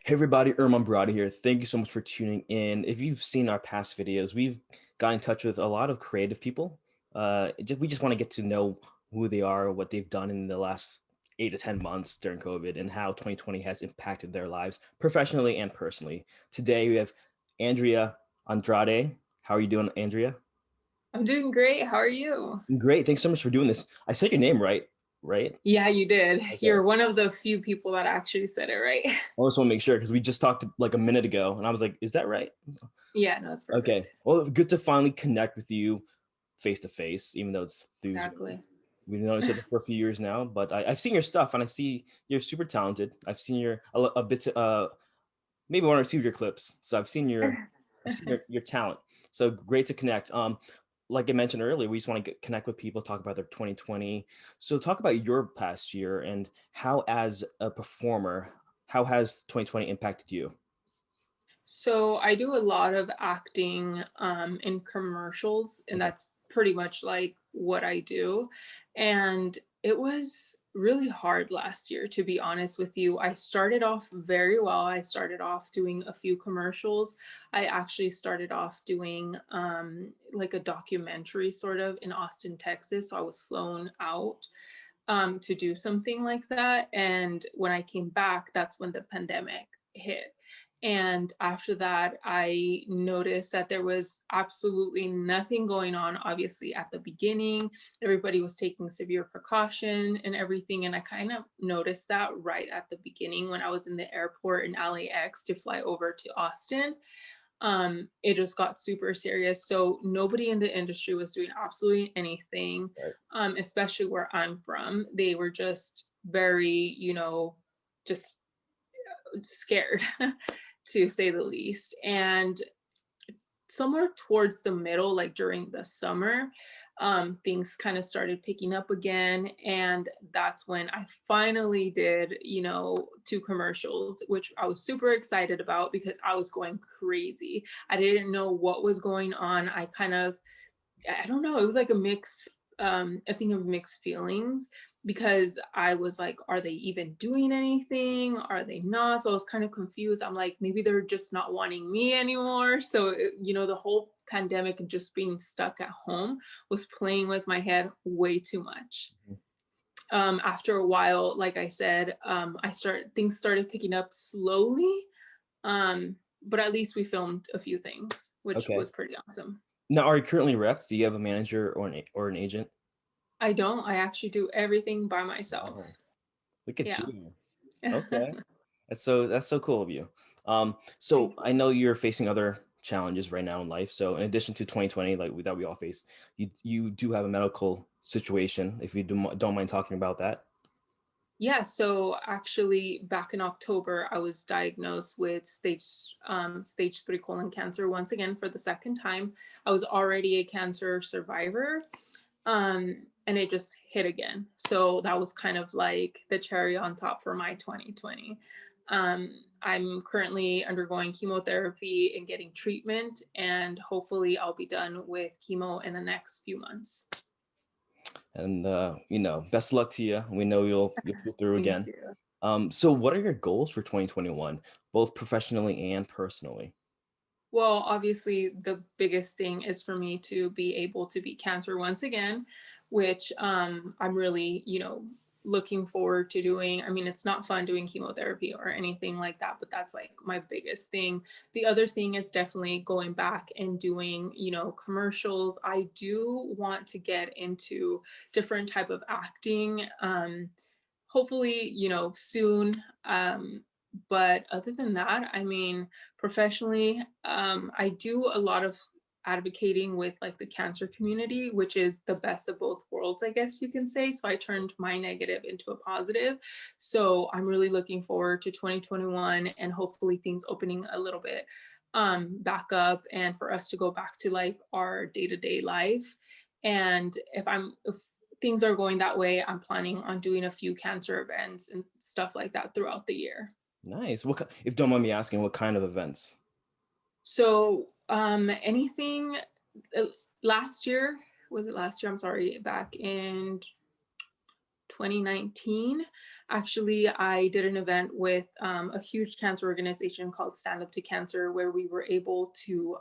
Hey everybody, Andrade here. Thank you so much for tuning in. If you've seen our past videos, we've got in touch with a lot of creative people. We just want to get to know who they are, what they've done in the last 8 to 10 months during COVID, and how 2020 has impacted their lives professionally and personally. Today we have Andrea Andrade. How are you doing, Andrea? I'm doing great. How are you? Great. Thanks so much for doing this. I said your name right, right? Yeah, you did. Okay. You're one of the few people that actually said it right. I just want to make sure because we just talked like a minute ago, and I was like, "Is that right?" Yeah, no, it's Okay. perfect. Well, good to finally connect with you face to face, even though it's through Zoom. Exactly. We've known each other for a few years now, but I've seen your stuff and I see you're super talented. I've seen a bit, maybe one or two of your clips. So I've seen your talent. So great to connect. Like I mentioned earlier, we just want to connect with people, talk about their 2020. So talk about your past year and how, as a performer, how has 2020 impacted you? So I do a lot of acting in commercials, and Okay. that's pretty much like what I do. And it was really hard last year, to be honest with you. I started off very well. I started off doing a few commercials. I actually started off doing like a documentary sort of in Austin, Texas. So I was flown out to do something like that. And when I came back, that's when the pandemic hit. And after that, I noticed that there was absolutely nothing going on. Obviously, at the beginning, everybody was taking severe precaution and everything. And I kind of noticed that right at the beginning when I was in the airport in LAX to fly over to Austin. It just got super serious. So nobody in the industry was doing absolutely anything, Right. especially where I'm from. They were just very, just scared to say the least. And somewhere towards the middle, like during the summer, things kind of started picking up again. And that's when I finally did, two commercials, which I was super excited about because I was going crazy. I didn't know what was going on. I don't know, it was like a thing of mixed feelings because I was like, are they even doing anything? Are they not? So I was kind of confused. I'm like, maybe they're just not wanting me anymore. So, the whole pandemic and just being stuck at home was playing with my head way too much. After a while, like I said, things started picking up slowly. But at least we filmed a few things, which Okay. was pretty awesome. Now, are you currently repped? Do you have a manager or an agent? I don't. I actually do everything by Wow. myself. Look at Yeah. you. Okay. That's so cool of you. So Thank I you. know you're facing other challenges right now in life. So in addition to 2020, that we all face, you do have a medical situation. If you don't mind talking about that. Yeah, so actually back in October, I was diagnosed with stage 3 colon cancer once again for the second time. I was already a cancer survivor, and it just hit again. So that was kind of like the cherry on top for my 2020. I'm currently undergoing chemotherapy and getting treatment, and hopefully I'll be done with chemo in the next few months. And best of luck to you. We know you'll pull through Thank again. you. So what are your goals for 2021, both professionally and personally? Well, obviously, the biggest thing is for me to be able to beat cancer once again, which I'm really, looking forward to doing. I mean, it's not fun doing chemotherapy or anything like that, but that's like my biggest thing. The other thing is definitely going back and doing, commercials. I do want to get into different type of acting. Hopefully, soon. But other than that, I mean, professionally, I do a lot of advocating with like the cancer community, which is the best of both worlds, I guess you can say. So I turned my negative into a positive. So I'm really looking forward to 2021 and hopefully things opening a little bit back up and for us to go back to like our day-to-day life. And if things are going that way, I'm planning on doing a few cancer events and stuff like that throughout the year. Nice. If don't mind me asking, what kind of events? So, anything uh, last year, was it last year? I'm sorry, back in 2019. Actually, I did an event with a huge cancer organization called Stand Up to Cancer, where we were able to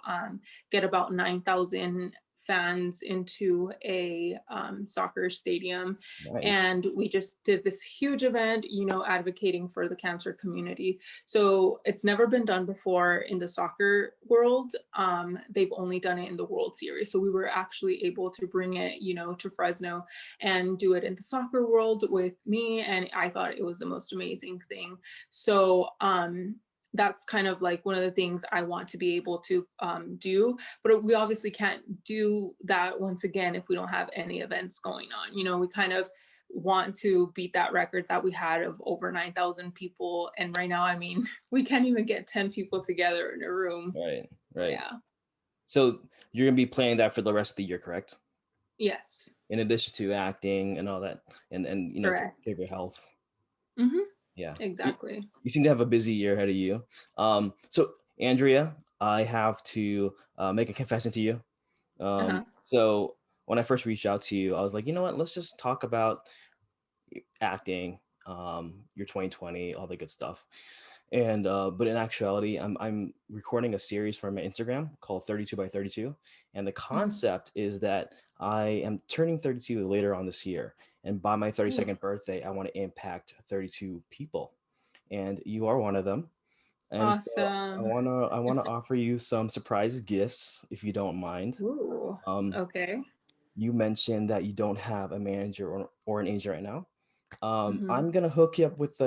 get about 9,000 fans into a soccer stadium. Nice. And we just did this huge event, advocating for the cancer community. So it's never been done before in the soccer world. They've only done it in the World Series. So we were actually able to bring it, to Fresno and do it in the soccer world with me. And I thought it was the most amazing thing. So that's kind of like one of the things I want to be able to do. But we obviously can't do that once again if we don't have any events going on. We kind of want to beat that record that we had of over 9,000 people. And right now, I mean, we can't even get 10 people together in a room. Right. Right. Yeah. So you're gonna be playing that for the rest of the year, correct? Yes. In addition to acting and all that, and taking care Correct. of your health. Mm-hmm. Yeah. Exactly. You seem to have a busy year ahead of you. So Andrea, I have to make a confession to you. Uh-huh. So when I first reached out to you, I was like, you know what? Let's just talk about acting, your 2020, all the good stuff. And but in actuality, I'm recording a series for my Instagram called 32 by 32, and the Mm-hmm. concept is that I am turning 32 later on this year, and by my Ooh, 32nd birthday, I want to impact 32 people, and you are one of them. And so awesome. I wanna offer you some surprise gifts if you don't mind. Ooh. Um, Okay. you mentioned that you don't have a manager or an agent right now. Mm-hmm. I'm gonna hook you up with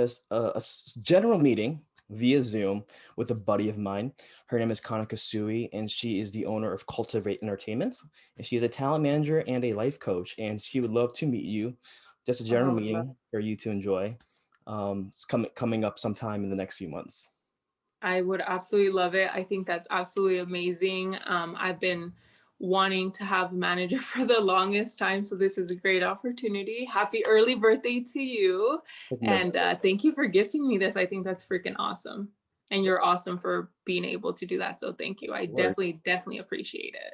general meeting via Zoom with a buddy of mine. Her name is Kana Kasui, and she is the owner of Cultivate Entertainment. And she is a talent manager and a life coach, and she would love to meet you. Just a Oh, I general would love. meeting for you to enjoy. It's coming up sometime in the next few months. I would absolutely love it. I think that's absolutely amazing. I've been wanting to have a manager for the longest time, so this is a great opportunity. Happy early birthday to you, No, and thank you for gifting me this. I think that's freaking awesome, and you're awesome for being able to do that. So thank you. of I course. definitely appreciate it.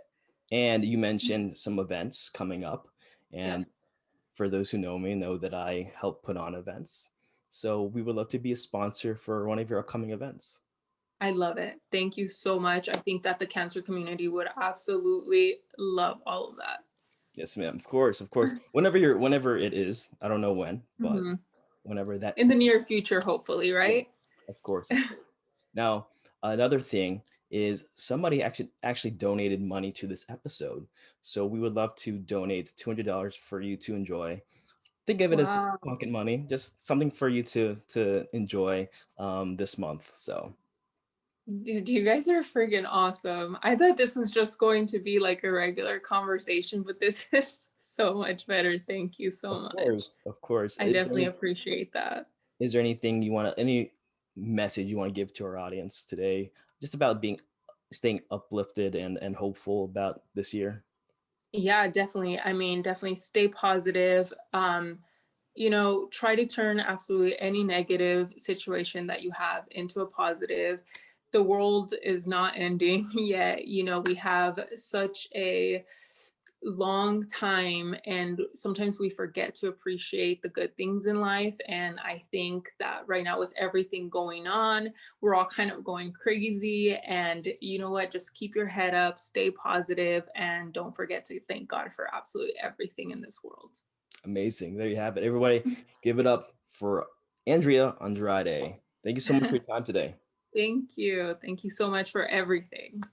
And you mentioned some events coming up, Yeah. and for those who know me, know that I help put on events. So we would love to be a sponsor for one of your upcoming events. I love it. Thank you so much. I think that the cancer community would absolutely love all of that. Yes, ma'am. Of course, of course. Whenever it is, I don't know when, but Mhm. whenever that, In the near future, hopefully, yes, right? of course, of course. Now, another thing is somebody actually donated money to this episode, so we would love to donate $200 for you to enjoy. Think of it as Wow. pocket money, just something for you to enjoy this month. So Dude, you guys are freaking awesome. I thought this was just going to be like a regular conversation, but this is so much better. Thank you so of much. course, of course. I definitely appreciate that. Is there anything you want to, any message you want to give to our audience today, just about staying uplifted and hopeful about this year? Yeah, definitely. I mean, definitely stay positive. Try to turn absolutely any negative situation that you have into a positive. The world is not ending yet. We have such a long time, and sometimes we forget to appreciate the good things in life. And I think that right now, with everything going on, we're all kind of going crazy. And you know what? Just keep your head up, stay positive, and don't forget to thank God for absolutely everything in this world. Amazing. There you have it. Everybody, give it up for Andrea Andrade. Thank you so much for your time today. Thank you. Thank you so much for everything.